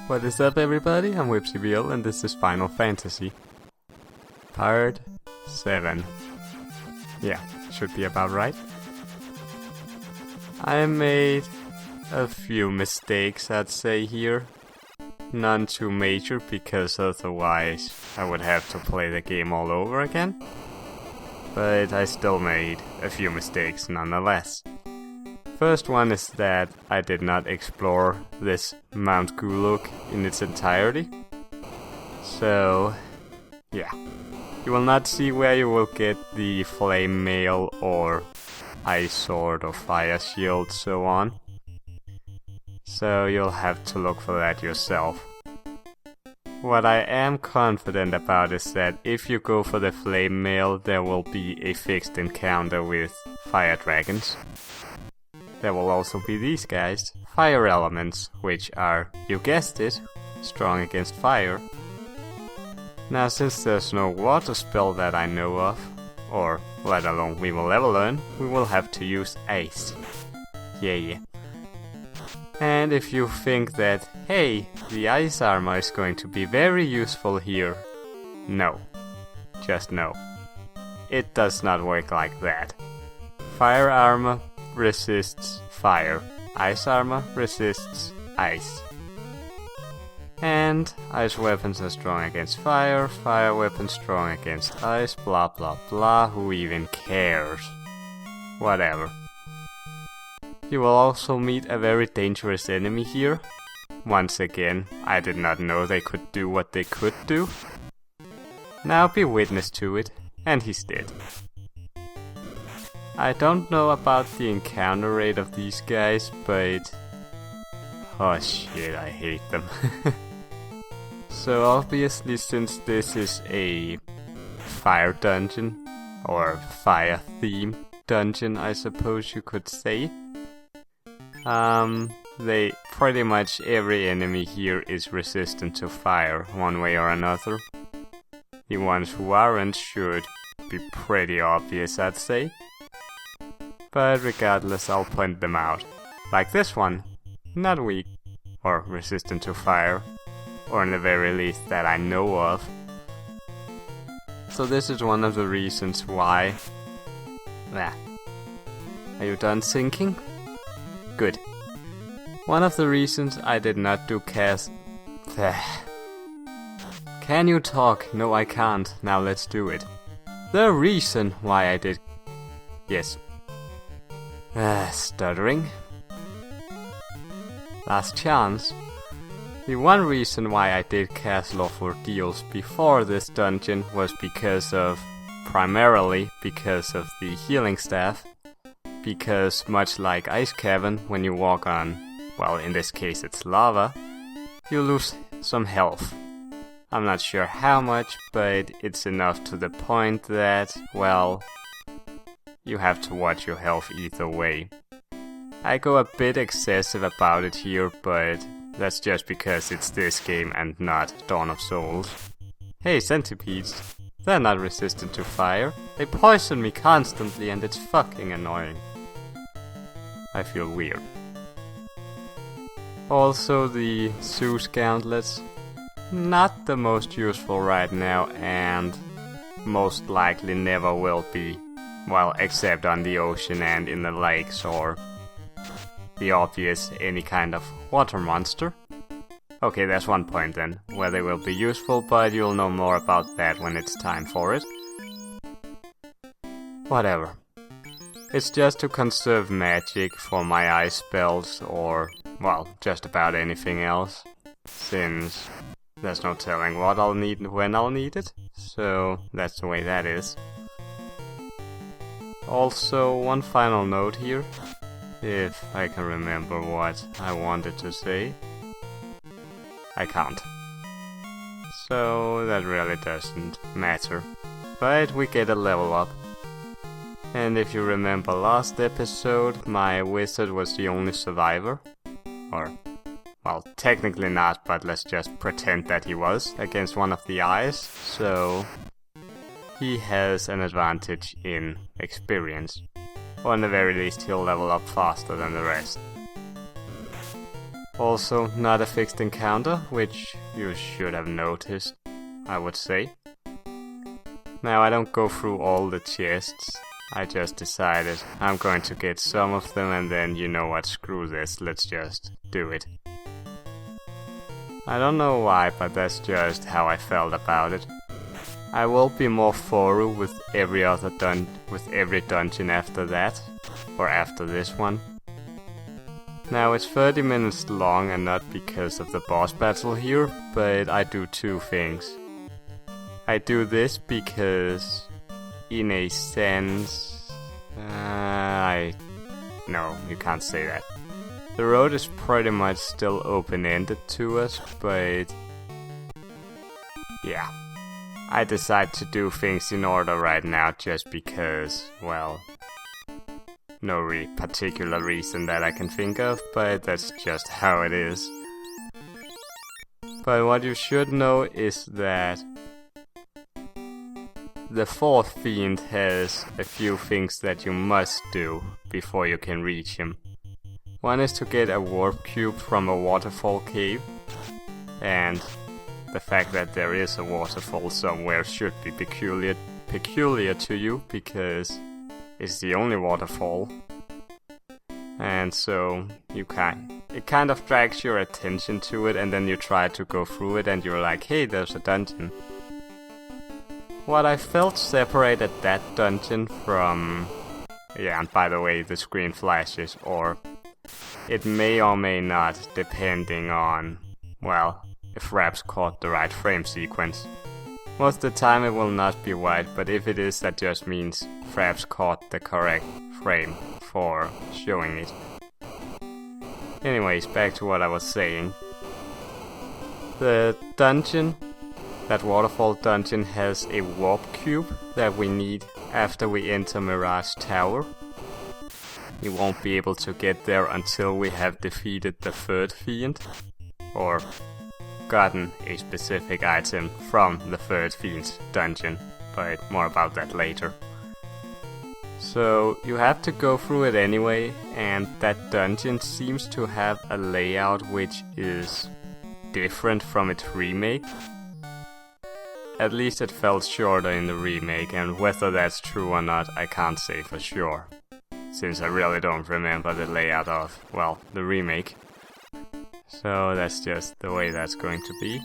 What is up, everybody? I'm WhipsyBL and this is Final Fantasy Part 7. Yeah, should be about right. I made a few mistakes, I'd say, here. None too major, because otherwise I would have to play the game all over again. But I still made a few mistakes nonetheless. First one is that I did not explore this Mount Gulug in its entirety. So, yeah. You will not see where you will get the flame mail or ice sword or fire shield, so on. So you'll have to look for that yourself. What I am confident about is that if you go for the flame mail, there will be a fixed encounter with fire dragons. There will also be these guys, fire elements, which are, you guessed it, strong against fire. Now, since there's no water spell that I know of, or let alone we will ever learn, we will have to use ice. Yeah. And if you think that, hey, the ice armor is going to be very useful here, no. Just no. It does not work like that. Fire armor resists fire. Ice armor resists ice. And ice weapons are strong against fire, fire weapons strong against ice, blah blah blah, who even cares? Whatever. You will also meet a very dangerous enemy here. Once again, I did not know they could do what they could do. Now be witness to it, and he's dead. I don't know about the encounter rate of these guys, but... oh shit, I hate them. So obviously, since this is a fire dungeon, or fire theme dungeon, I suppose you could say, they pretty much every enemy here is resistant to fire, one way or another. The ones who aren't should be pretty obvious, I'd say. But regardless, I'll point them out. Like this one, not weak, or resistant to fire, or in the very least that I know of. So this is one of the reasons why... Are you done thinking? Good. One of the reasons I did not do cast... Can you talk? No, I can't. Now let's do it. The reason why I did... Yes. Stuttering. Last chance. The one reason why I did cast Lawful Ordeals before this dungeon was primarily because of the healing staff. Because much like Ice Cavern, when you walk on, well, in this case it's lava, you lose some health. I'm not sure how much, but it's enough to the point that, well, you have to watch your health either way. I go a bit excessive about it here, but that's just because it's this game and not Dawn of Souls. Hey, centipedes. They're not resistant to fire. They poison me constantly and it's fucking annoying. I feel weird. Also, the Zeus gauntlets. Not the most useful right now and most likely never will be. Well, except on the ocean and in the lakes or the obvious any kind of water monster. Okay, there's one point then, where they will be useful, but you'll know more about that when it's time for it. Whatever. It's just to conserve magic for my ice spells or, well, just about anything else. Since there's no telling what I'll need and when I'll need it, so that's the way that is. Also, one final note here, if I can remember what I wanted to say. I can't. So that really doesn't matter. But we get a level up. And if you remember last episode, my wizard was the only survivor. Or, well, technically not, but let's just pretend that he was, against one of the eyes, so he has an advantage in experience. Or in the very least, he'll level up faster than the rest. Also, not a fixed encounter, which you should have noticed, I would say. Now, I don't go through all the chests. I just decided I'm going to get some of them, and then, you know what, screw this, let's just do it. I don't know why, but that's just how I felt about it. I will be more thorough with every dungeon after that, or after this one. Now, it's 30 minutes long, and not because of the boss battle here, but I do two things. I do this because, in a sense, no, you can't say that. The road is pretty much still open-ended to us, but yeah. I decide to do things in order right now just because, well, no particular reason that I can think of, but that's just how it is. But what you should know is that the fourth fiend has a few things that you must do before you can reach him. One is to get a warp cube from a waterfall cave, and the fact that there is a waterfall somewhere should be peculiar to you, because it's the only waterfall. And so it kind of drags your attention to it, and then you try to go through it and you're like, hey, there's a dungeon. What I felt separated that dungeon from... Yeah, and by the way, the screen flashes, or it may or may not, depending on, well, if Fraps caught the right frame sequence. Most of the time it will not be white, but if it is, that just means Fraps caught the correct frame for showing it. Anyways, back to what I was saying. The dungeon, that waterfall dungeon, has a warp cube that we need after we enter Mirage Tower. We won't be able to get there until we have defeated the third fiend, or gotten a specific item from the third fiend's dungeon, but more about that later. So you have to go through it anyway, and that dungeon seems to have a layout which is different from its remake. At least it felt shorter in the remake, and whether that's true or not, I can't say for sure, since I really don't remember the layout of, well, the remake. So that's just the way that's going to be.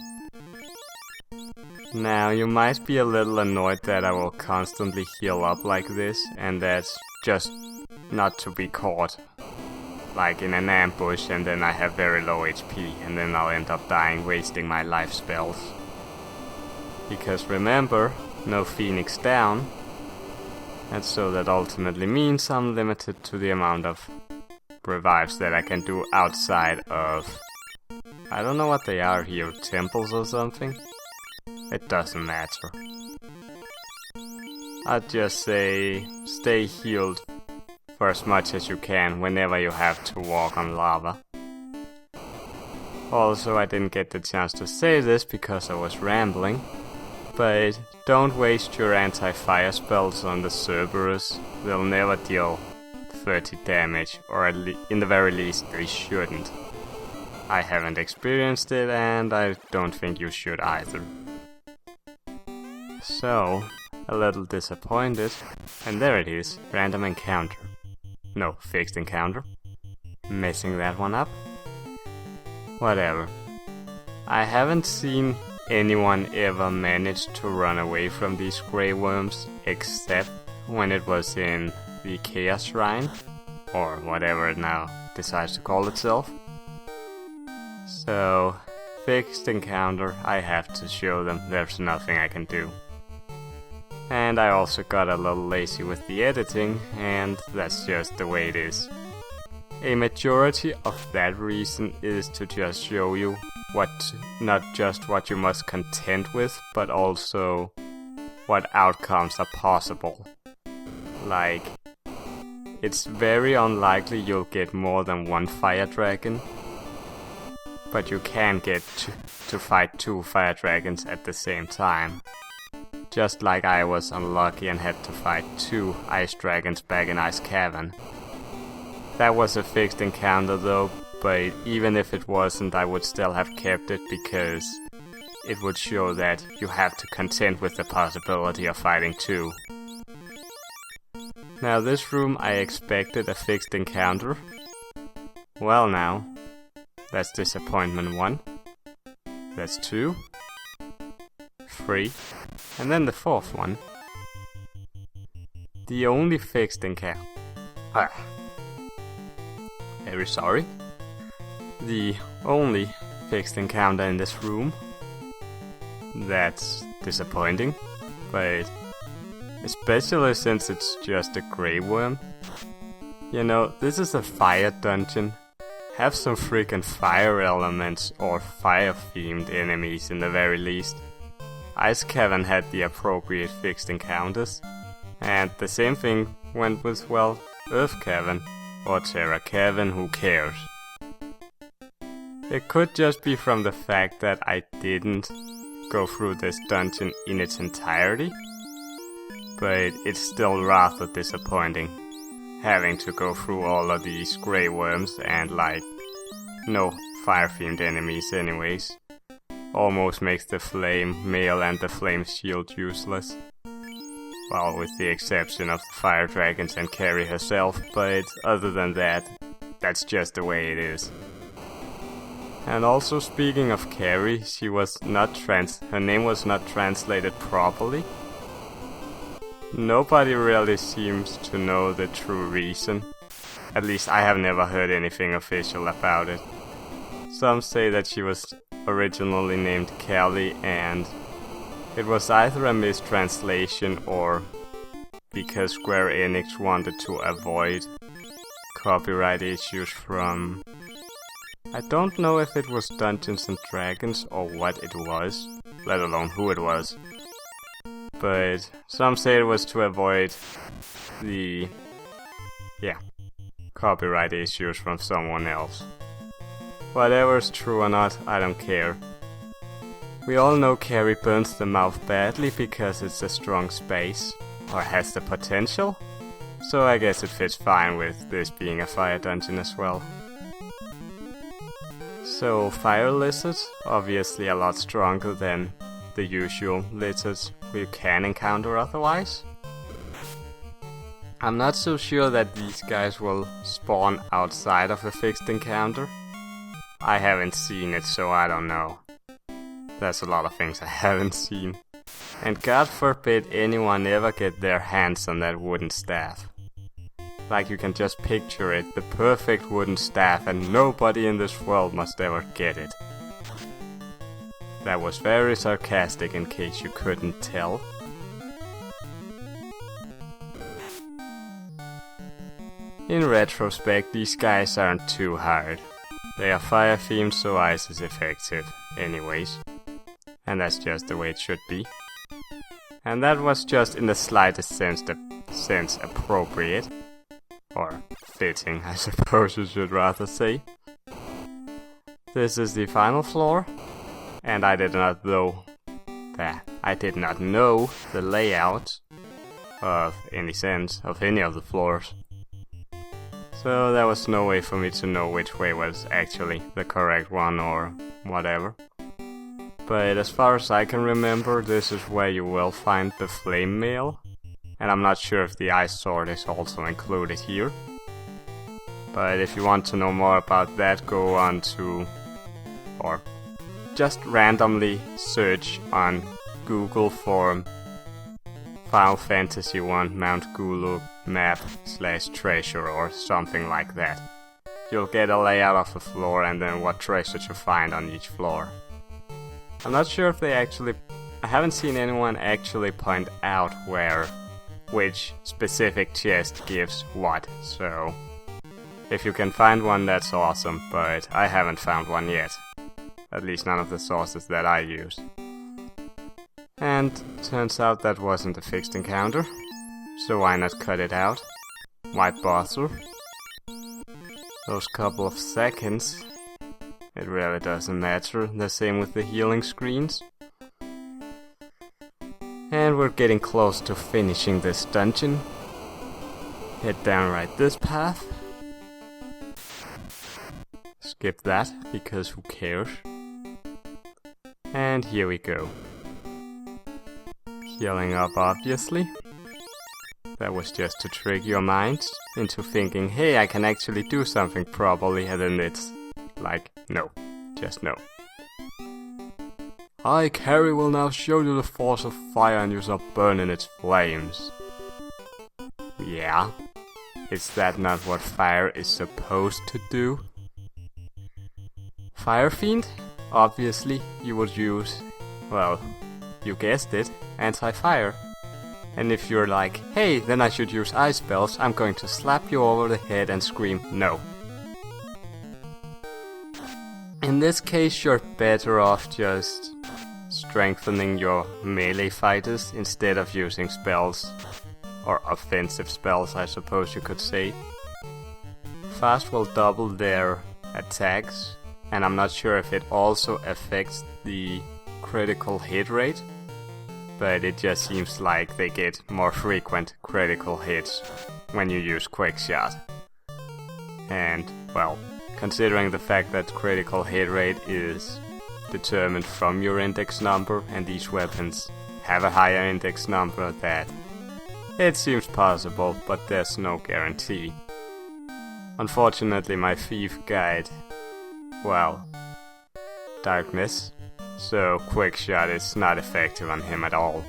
Now, you might be a little annoyed that I will constantly heal up like this, and that's just not to be caught, like in an ambush, and then I have very low HP, and then I'll end up dying, wasting my life spells. Because remember, no Phoenix down, and so that ultimately means I'm limited to the amount of revives that I can do outside of... I don't know what they are here, temples or something? It doesn't matter. I'd just say stay healed for as much as you can whenever you have to walk on lava. Also, I didn't get the chance to say this because I was rambling, but don't waste your anti-fire spells on the Cerberus. They'll never deal 30 damage, or in the very least they shouldn't. I haven't experienced it, and I don't think you should either. So, a little disappointed, and there it is, random encounter. No, fixed encounter. Messing that one up. Whatever. I haven't seen anyone ever manage to run away from these grey worms, except when it was in the Chaos Shrine, or whatever it now decides to call itself. So, fixed encounter, I have to show them, there's nothing I can do. And I also got a little lazy with the editing, and that's just the way it is. A majority of that reason is to just show you not just what you must contend with, but also what outcomes are possible. Like, it's very unlikely you'll get more than one fire dragon, but you can get to fight 2 fire dragons at the same time. Just like I was unlucky and had to fight 2 ice dragons back in Ice Cavern. That was a fixed encounter though, but even if it wasn't, I would still have kept it because it would show that you have to contend with the possibility of fighting two. Now this room I expected a fixed encounter. Well now, that's disappointment 1. That's 2. 3. And then the 4th one. The only fixed encounter. Very sorry. The only fixed encounter in this room. That's disappointing, but especially since it's just a grey worm. You know, this is a fire dungeon. Have some freaking fire elements or fire themed enemies in the very least. Ice Cavern had the appropriate fixed encounters, and the same thing went with, well, Earth Cavern or Terra Cavern, who cares. It could just be from the fact that I didn't go through this dungeon in its entirety, but it's still rather disappointing having to go through all of these grey worms and like no fire themed enemies anyways. Almost makes the flame mail and the flame shield useless. Well, with the exception of the fire dragons and Kary herself, but other than that, that's just the way it is. And also, speaking of Kary, her name was not translated properly. Nobody really seems to know the true reason. At least I have never heard anything official about it. Some say that she was originally named Kary, and it was either a mistranslation or because Square Enix wanted to avoid copyright issues from... I don't know if it was Dungeons and Dragons or what it was, let alone who it was. But some say it was to avoid the, copyright issues from someone else. Whatever's true or not, I don't care. We all know Kary burns the mouth badly because it's a strong space, or has the potential, so I guess it fits fine with this being a fire dungeon as well. So, fire lizards, obviously a lot stronger than the usual lizards we can encounter otherwise. I'm not so sure that these guys will spawn outside of a fixed encounter. I haven't seen it, so I don't know. There's a lot of things I haven't seen. And God forbid anyone ever get their hands on that wooden staff. Like you can just picture it, the perfect wooden staff, and nobody in this world must ever get it. That was very sarcastic in case you couldn't tell. In retrospect, these guys aren't too hard. They are fire themed, so ice is effective anyways. And that's just the way it should be. And that was just in the slightest sense appropriate. Or fitting, I suppose you should rather say. This is the final floor, and I did not know the layout of any of the floors. So there was no way for me to know which way was actually the correct one or whatever. But as far as I can remember, this is where you will find the flame mail. And I'm not sure if the ice sword is also included here. But if you want to know more about that, go on to... or just randomly search on Google for Final Fantasy 1 Mount Gulug map/treasure or something like that. You'll get a layout of the floor and then what treasure to find on each floor. I'm not sure if I haven't seen anyone actually point out which specific chest gives what, so if you can find one, that's awesome, but I haven't found one yet. At least none of the sources that I use. And turns out that wasn't a fixed encounter, so why not cut it out? Why bother? Those couple of seconds, it really doesn't matter. The same with the healing screens. And we're getting close to finishing this dungeon. Head down right this path. skip that, because who cares? And here we go. Healing up, obviously. That was just to trick your mind into thinking, hey, I can actually do something properly, and then it's like, no, just no. I, Kary, will now show you the force of fire and you shall burn in its flames. Yeah? Is that not what fire is supposed to do? Fire fiend? Obviously, you would use, well, you guessed it, anti-fire. And if you're like, hey, then I should use ice spells, I'm going to slap you over the head and scream, no. In this case, you're better off just strengthening your melee fighters instead of using spells. Or offensive spells, I suppose you could say. Fast will double their attacks, and I'm not sure if it also affects the critical hit rate. But it just seems like they get more frequent critical hits when you use Quick Shot. And, well, considering the fact that critical hit rate is determined from your index number, and these weapons have a higher index number, that it seems possible, but there's no guarantee. Unfortunately, my thief guide, well, darkness. So Quick Shot is not effective on him at all.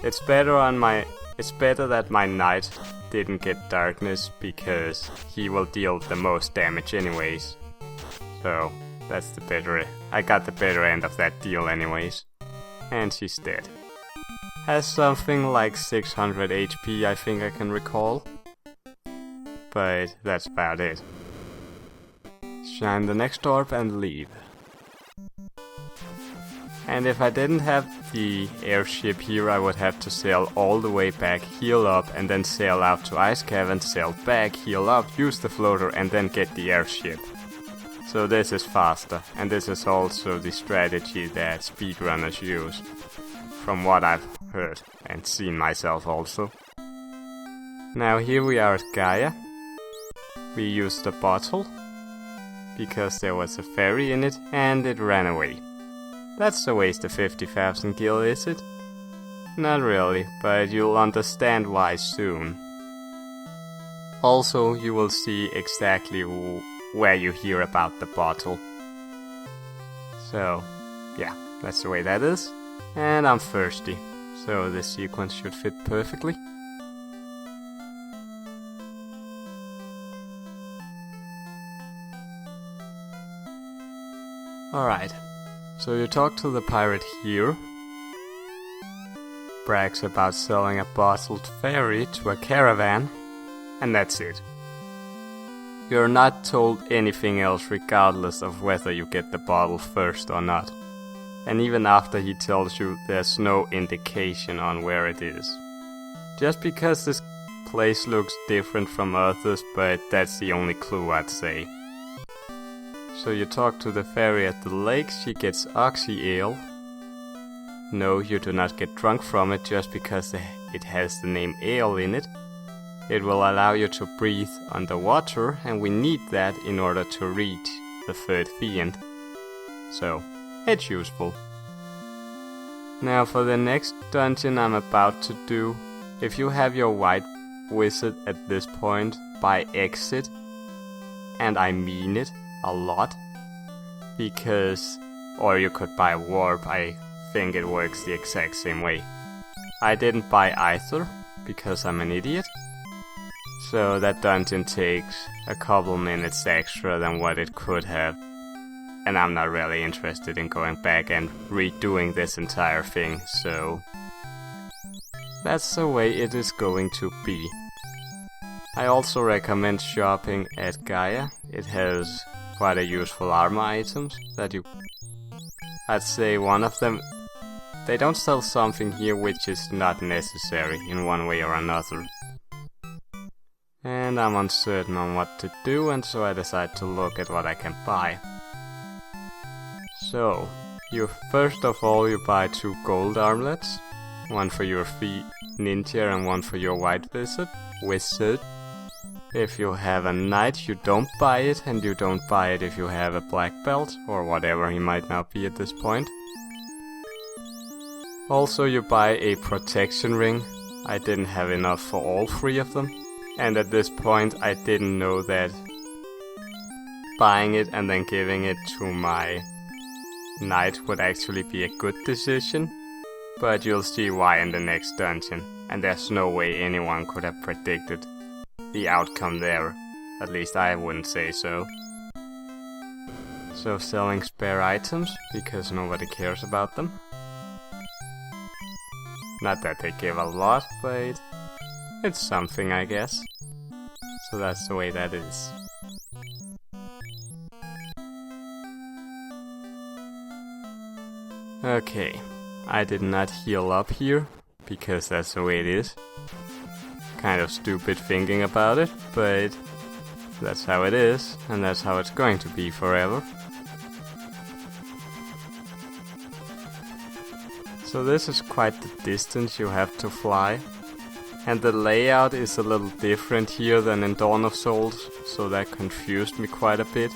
It's better that my knight didn't get darkness, because he will deal the most damage anyways. So that's the better. I got the better end of that deal anyways. And she's dead. Has something like 600 HP, I think I can recall. But that's about it. Shine the next orb and leave. And if I didn't have the airship here, I would have to sail all the way back, heal up, and then sail out to Ice Cavern, sail back, heal up, use the floater, and then get the airship. So this is faster, and this is also the strategy that speedrunners use, from what I've heard and seen myself also. Now here we are at Gaia. We used a bottle, because there was a fairy in it, and it ran away. That's a waste of 50,000 gil, is it? Not really, but you'll understand why soon. Also, you will see exactly where you hear about the bottle. So, yeah, that's the way that is. And I'm thirsty, so this sequence should fit perfectly. Alright. So you talk to the pirate here, brags about selling a bottled fairy to a caravan, and that's it. You're not told anything else regardless of whether you get the bottle first or not. And even after he tells you, there's no indication on where it is. Just because this place looks different from others, but that's the only clue I'd say. So you talk to the fairy at the lake, she gets oxyale. No, you do not get drunk from it just because it has the name ale in it. It will allow you to breathe underwater, and we need that in order to reach the third fiend. So, it's useful. Now for the next dungeon I'm about to do, if you have your white wizard at this point, by exit, and I mean it, a lot, because, or you could buy warp, I think it works the exact same way. I didn't buy either, because I'm an idiot, so that dungeon takes a couple minutes extra than what it could have, and I'm not really interested in going back and redoing this entire thing, so that's the way it is going to be. I also recommend shopping at Gaia. It has quite a useful armor items that I'd say one of them, they don't sell something here which is not necessary in one way or another. And I'm uncertain on what to do, and so I decide to look at what I can buy. So, first of all you buy 2 gold armlets, one for your ninja and one for your white wizard. If you have a knight, you don't buy it, and you don't buy it if you have a black belt, or whatever he might now be at this point. Also, you buy a protection ring. I didn't have enough for all 3 of them, and at this point I didn't know that buying it and then giving it to my knight would actually be a good decision, but you'll see why in the next dungeon, and there's no way anyone could have predicted the outcome there. At least I wouldn't say so. So selling spare items, because nobody cares about them. Not that they give a lot, but it's something, I guess. So that's the way that is. Okay, I did not heal up here, because that's the way it is. Kind of stupid thinking about it, but that's how it is, and that's how it's going to be forever. So this is quite the distance you have to fly, and the layout is a little different here than in Dawn of Souls, so that confused me quite a bit.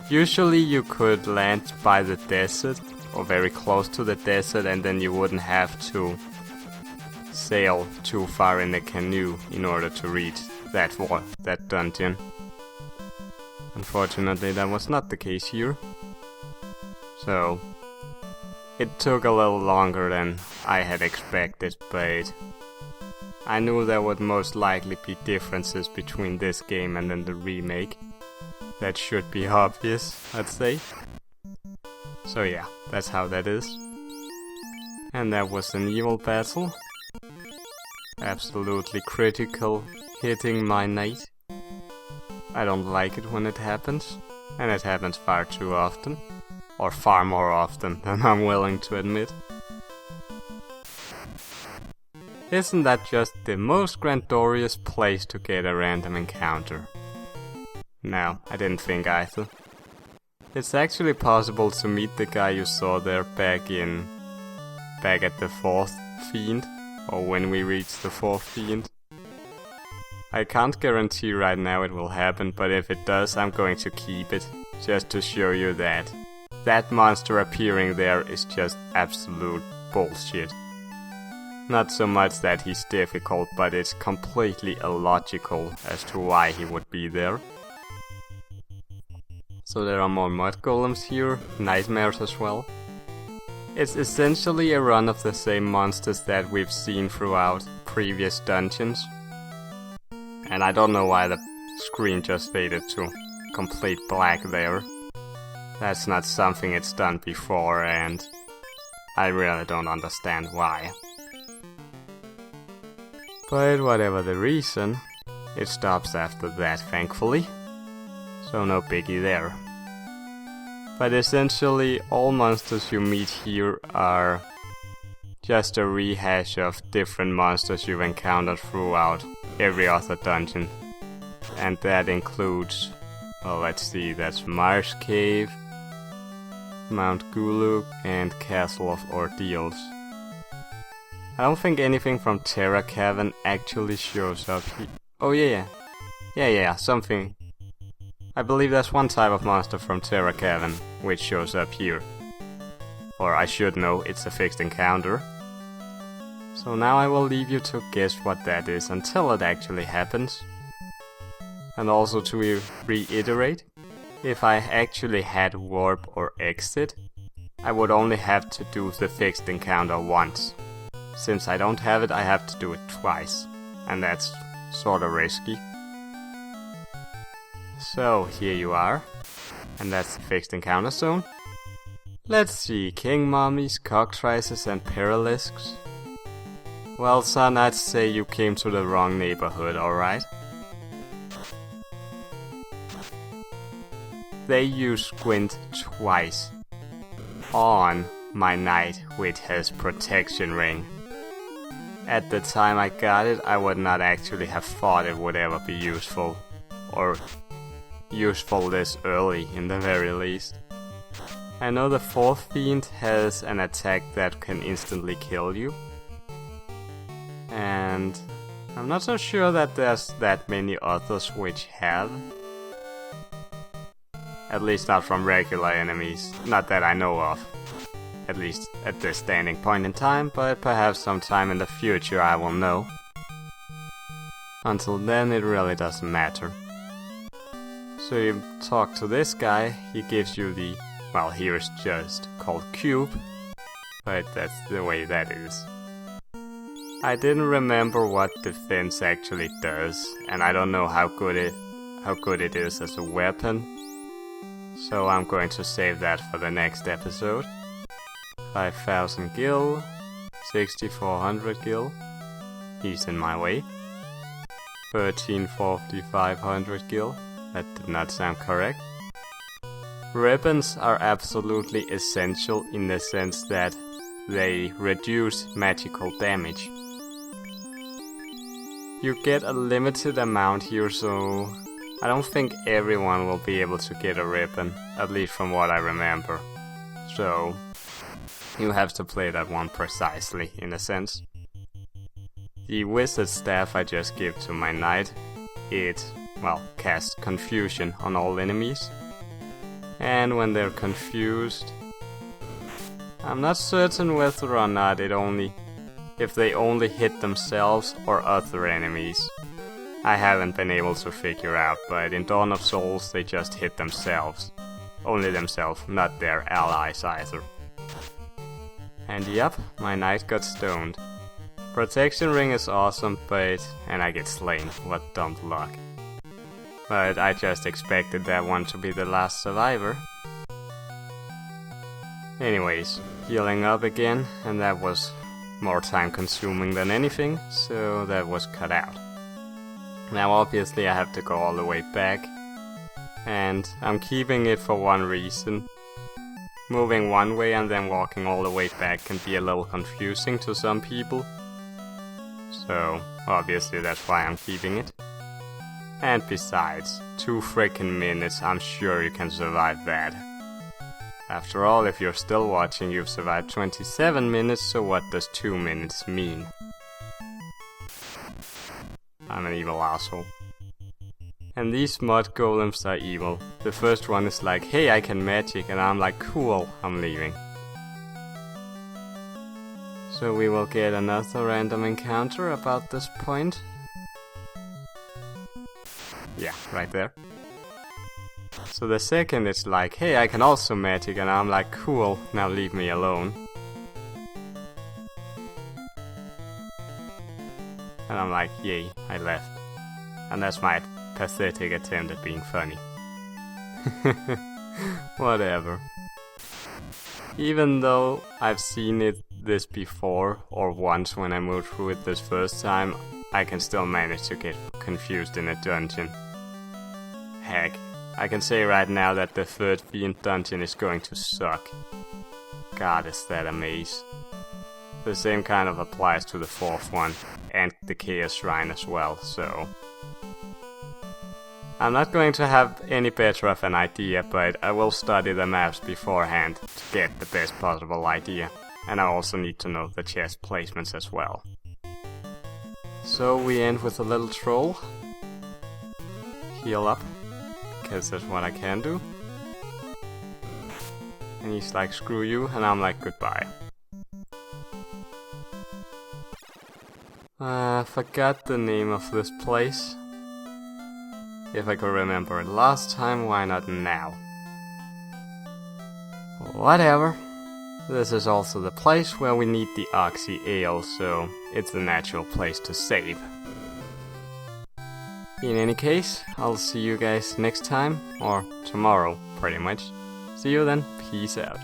Usually you could land by the desert, or very close to the desert, and then you wouldn't have to sail too far in the canoe in order to reach that dungeon. Unfortunately, that was not the case here. So it took a little longer than I had expected, but I knew there would most likely be differences between this game and then the remake. That should be obvious, I'd say. So yeah, that's how that is. And that was an evil battle. Absolutely critical, hitting my knight. I don't like it when it happens, and it happens far too often. Or far more often than I'm willing to admit. Isn't that just the most grandiose place to get a random encounter? No, I didn't think either. It's actually possible to meet the guy you saw there back at the 4th fiend, or when we reach the 4th fiend. I can't guarantee right now it will happen, but if it does, I'm going to keep it, just to show you that that monster appearing there is just absolute bullshit. Not so much that he's difficult, but it's completely illogical as to why he would be there. So there are more mud golems here, nightmares as well. It's essentially a run of the same monsters that we've seen throughout previous dungeons. And I don't know why the screen just faded to complete black there. That's not something it's done before, and I really don't understand why. But whatever the reason, it stops after that, thankfully. So no biggie there. But essentially, all monsters you meet here are just a rehash of different monsters you've encountered throughout every other dungeon. And that includes, well, let's see, that's Mars Cave, Mount Gulug, and Castle of Ordeals. I don't think anything from Terra Cavern actually shows up here. Oh yeah, something. I believe there's one type of monster from Terra Cavern which shows up here. Or I should know, it's a fixed encounter. So now I will leave you to guess what that is until it actually happens. And also to reiterate, if I actually had warp or exit, I would only have to do the fixed encounter once. Since I don't have it, I have to do it twice, and that's sorta risky. So here you are, and that's the fixed encounter zone. Let's see, king mummies, cockatrices and perilisks. Well son, I'd say you came to the wrong neighborhood, alright? They use squint twice on my knight, which has protection ring. At the time I got it, I would not actually have thought it would ever be useful, or useful this early in the very least. I know the 4th fiend has an attack that can instantly kill you, and I'm not so sure that there's that many others which have. At least not from regular enemies, not that I know of. At least at this standing point in time, but perhaps sometime in the future I will know. Until then it really doesn't matter. So you talk to this guy, he gives you the, well, here is just called cube, but that's the way that is. I didn't remember what defense actually does, and I don't know how good it is as a weapon. So I'm going to save that for the next episode. 5,000 gil, 6,400 gil. He's in my way. 13,500 gil. That did not sound correct. Ribbons are absolutely essential in the sense that they reduce magical damage. You get a limited amount here, so I don't think everyone will be able to get a ribbon, at least from what I remember. So you have to play that one precisely, in a sense. The wizard staff I just give to my knight, it, well, casts confusion on all enemies. And when they're confused, I'm not certain whether or not if they only hit themselves or other enemies. I haven't been able to figure out, but in Dawn of Souls they just hit themselves. Only themselves, not their allies either. And yep, my knight got stoned. Protection ring is awesome, and I get slain, what dumb luck. But I just expected that one to be the last survivor. Anyways, healing up again, and that was more time consuming than anything, so that was cut out. Now obviously I have to go all the way back, and I'm keeping it for one reason. Moving one way and then walking all the way back can be a little confusing to some people. So obviously that's why I'm keeping it. And besides, 2 frickin' minutes, I'm sure you can survive that. After all, if you're still watching, you've survived 27 minutes, so what does 2 minutes mean? I'm an evil asshole. And these mud golems are evil. The first one is like, hey, I can magic, and I'm like, cool, I'm leaving. So we will get another random encounter about this point. Yeah, right there. So the second is like, hey, I can also magic, and I'm like, cool, now leave me alone. And I'm like, yay, I left. And that's my pathetic attempt at being funny. Whatever. Even though I've seen this before, or once when I moved through it this first time, I can still manage to get confused in a dungeon. Heck, I can say right now that the third fiend dungeon is going to suck. God, is that a maze. The same kind of applies to the fourth one, and the Chaos Shrine as well, so... I'm not going to have any better of an idea, but I will study the maps beforehand to get the best possible idea. And I also need to know the chest placements as well. So we end with a little troll. Heal up, because that's what I can do. And he's like, screw you, and I'm like, goodbye. I forgot the name of this place. If I could remember it last time, why not now? Whatever. This is also the place where we need the oxyale, so it's the natural place to save. In any case, I'll see you guys next time, or tomorrow, pretty much. See you then, peace out.